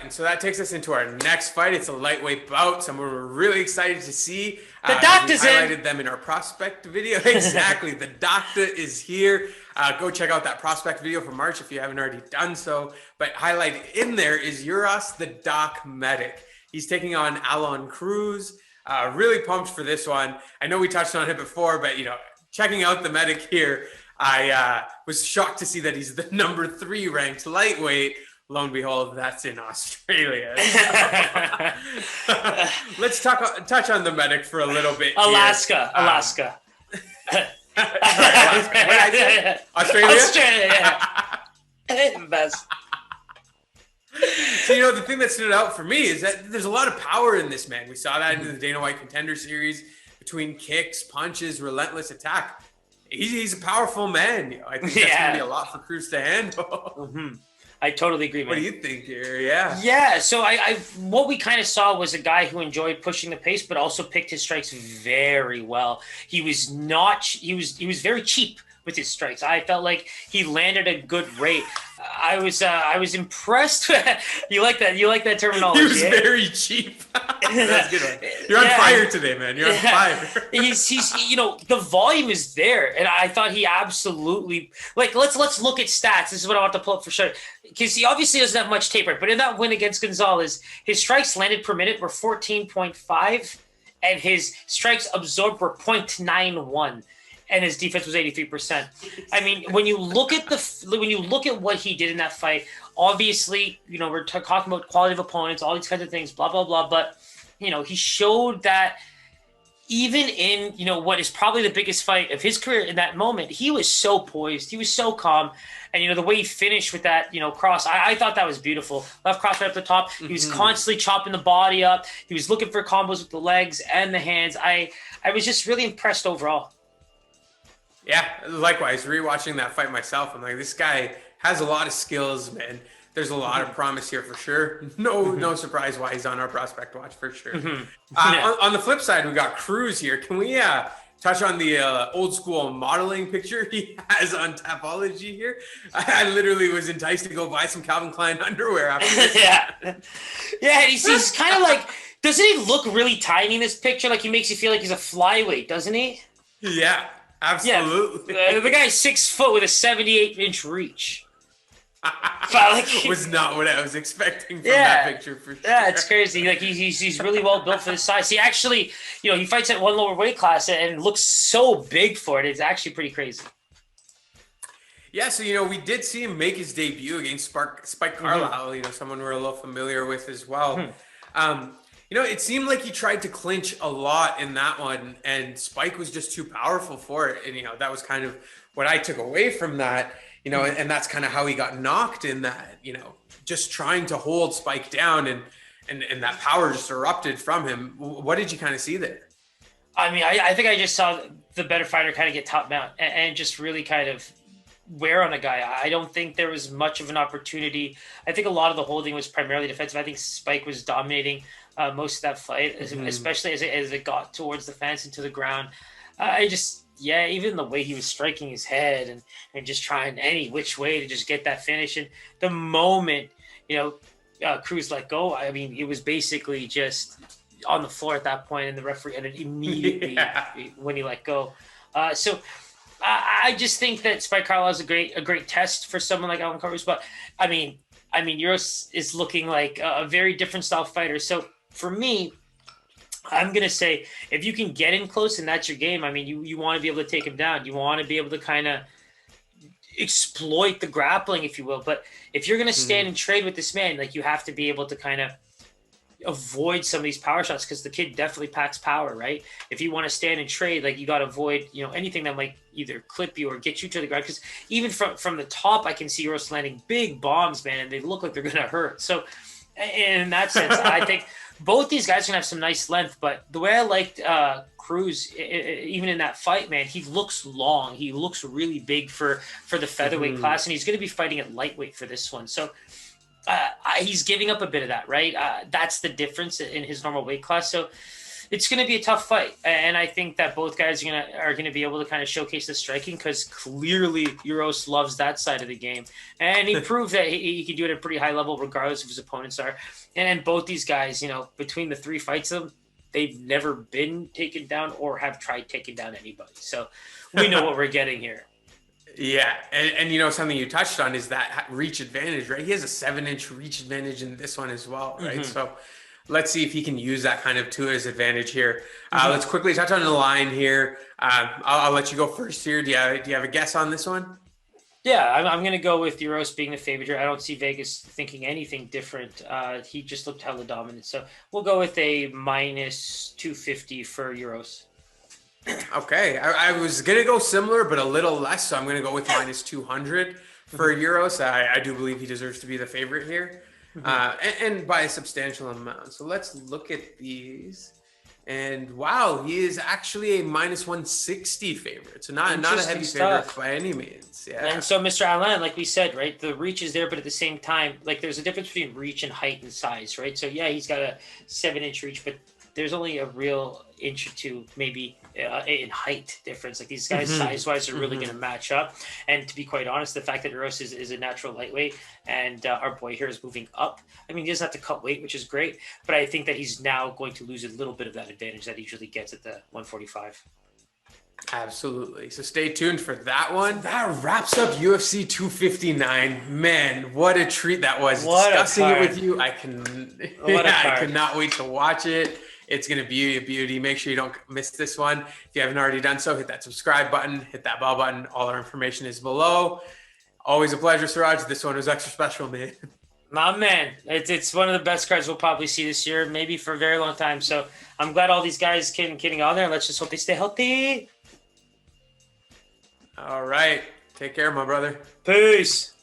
So that takes us into our next fight. It's a lightweight bout, someone we're really excited to see. The doctor's we highlighted them in our prospect video. Exactly. The doctor is here. Go check out that prospect video from March if you haven't already done so. But highlighted in there is Uros the Doc Medic. He's taking on Aalon Cruz. Really pumped for this one. I know we touched on it before, but checking out the Medic here, I was shocked to see that he's the number 3 ranked lightweight. Lo and behold, that's in Australia. Let's touch on the Medic for a little bit. Alaska. Alaska. What I say? Australia? Yeah. Best. So, the thing that stood out for me is that there's a lot of power in this man. We saw that in the Dana White Contender Series between kicks, punches, relentless attack. He's a powerful man. I think that's going to be a lot for Cruz to handle. I totally agree, man. What do you think here? Yeah. Yeah. So what we kind of saw was a guy who enjoyed pushing the pace, but also picked his strikes very well. He was very cheap with his strikes. I felt like he landed a good rate. I was impressed. You like that? You like that terminology? He was very cheap. That's a good one. You're on fire today, man. You're on fire. He's the volume is there, and I thought he absolutely let's look at stats. This is what I want to pull up for sure, because he obviously doesn't have much taper. But in that win against Gonzalez, his strikes landed per minute were 14.5, and his strikes absorbed were 0.91. And his defense was 83%. I mean, when you look at what he did in that fight, obviously, we're talking about quality of opponents, all these kinds of things, blah blah blah. But he showed that even in what is probably the biggest fight of his career in that moment, he was so poised, he was so calm, and the way he finished with that cross, I thought that was beautiful. Left cross right up the top. He was constantly chopping the body up. He was looking for combos with the legs and the hands. I was just really impressed overall. Yeah, likewise. Rewatching that fight myself, I'm like, this guy has a lot of skills, man. There's a lot of promise here for sure. No surprise why he's on our prospect watch for sure. On the flip side, we got Cruz here. Can we touch on the old school modeling picture he has on Tapology here? I literally was enticed to go buy some Calvin Klein underwear after this. Yeah. He's kind of like, doesn't he look really tiny in this picture? Like he makes you feel like he's a flyweight, doesn't he? Yeah. Absolutely. Yeah, the guy's 6 foot with a 78-inch reach. Was not what I was expecting from that picture for sure. Yeah, it's crazy. Like he's really well built for his size. He actually, he fights at one lower weight class and looks so big for it. It's actually pretty crazy. Yeah, so we did see him make his debut against Spike Carlisle. Someone we're a little familiar with as well. It seemed like he tried to clinch a lot in that one, and Spike was just too powerful for it. And, that was kind of what I took away from that, and that's kind of how he got knocked in that, just trying to hold Spike down and that power just erupted from him. What did you kind of see there? I mean, I think I just saw the better fighter kind of get top mount and just really kind of wear on a guy. I don't think there was much of an opportunity. I think a lot of the holding was primarily defensive. I think Spike was dominating most of that fight, especially as it got towards the fence and to the ground. Even the way he was striking his head and just trying any which way to just get that finish. And the moment, Cruz let go, I mean, it was basically just on the floor at that point, and the referee ended immediately when he let go. So I just think that Spike Carlisle is a great test for someone like Aalon Cruz. But I mean, Uros is looking like a very different style fighter. So for me, I'm going to say if you can get in close and that's your game, I mean, you want to be able to take him down. You want to be able to kind of exploit the grappling, if you will. But if you're going to stand and trade with this man, like you have to be able to kind of avoid some of these power shots because the kid definitely packs power, right? If you want to stand and trade, like you got to avoid, anything that might either clip you or get you to the ground. Because even from the top, I can see Uros landing big bombs, man, and they look like they're going to hurt. So in that sense, I think both these guys are going to have some nice length, but the way I liked Cruz, even in that fight, man, he looks long. He looks really big for the featherweight class, and he's going to be fighting at lightweight for this one. So he's giving up a bit of that, right? That's the difference in his normal weight class. So it's going to be a tough fight, and I think that both guys are gonna be able to kind of showcase the striking, because clearly Uros loves that side of the game, and he proved that he can do it at a pretty high level regardless of who his opponents are. And both these guys, between the 3 fights of them, they've never been taken down or have tried taking down anybody. So we know what we're getting here. Yeah, and something you touched on is that reach advantage, right? He has a 7-inch reach advantage in this one as well, right? Mm-hmm. So let's see if he can use that kind of to his advantage here. Let's quickly touch on the line here. I'll let you go first here. Do you have a guess on this one? Yeah, I'm going to go with Uros being the favorite here. I don't see Vegas thinking anything different. He just looked hella dominant. So we'll go with a minus 250 for Uros. Okay, I was going to go similar, but a little less. So I'm going to go with minus 200 for Uros. I do believe he deserves to be the favorite here, and by a substantial amount. So let's look at these. And wow, he is actually a minus 160 favorite. So not a heavy favorite by any means. Yeah. And so Mr. Aalon, like we said, right, the reach is there, but at the same time, like there's a difference between reach and height and size, right? So yeah, he's got a 7-inch reach, but there's only a real inch or two, maybe in height difference. Like these guys size-wise are really going to match up. And to be quite honest, the fact that Uros is a natural lightweight and our boy here is moving up. I mean, he doesn't have to cut weight, which is great, but I think that he's now going to lose a little bit of that advantage that he usually gets at the 145. Absolutely. So stay tuned for that one. That wraps up UFC 259. Man, what a treat that was. Discussing it with you. I cannot wait to watch it. It's going to be a beauty. Make sure you don't miss this one. If you haven't already done so, hit that subscribe button, hit that bell button. All our information is below. Always a pleasure, Siraj. This one was extra special, man. My man, it's one of the best cards we'll probably see this year, maybe for a very long time. So I'm glad all these guys can get on there. Let's just hope they stay healthy. All right. Take care, my brother. Peace.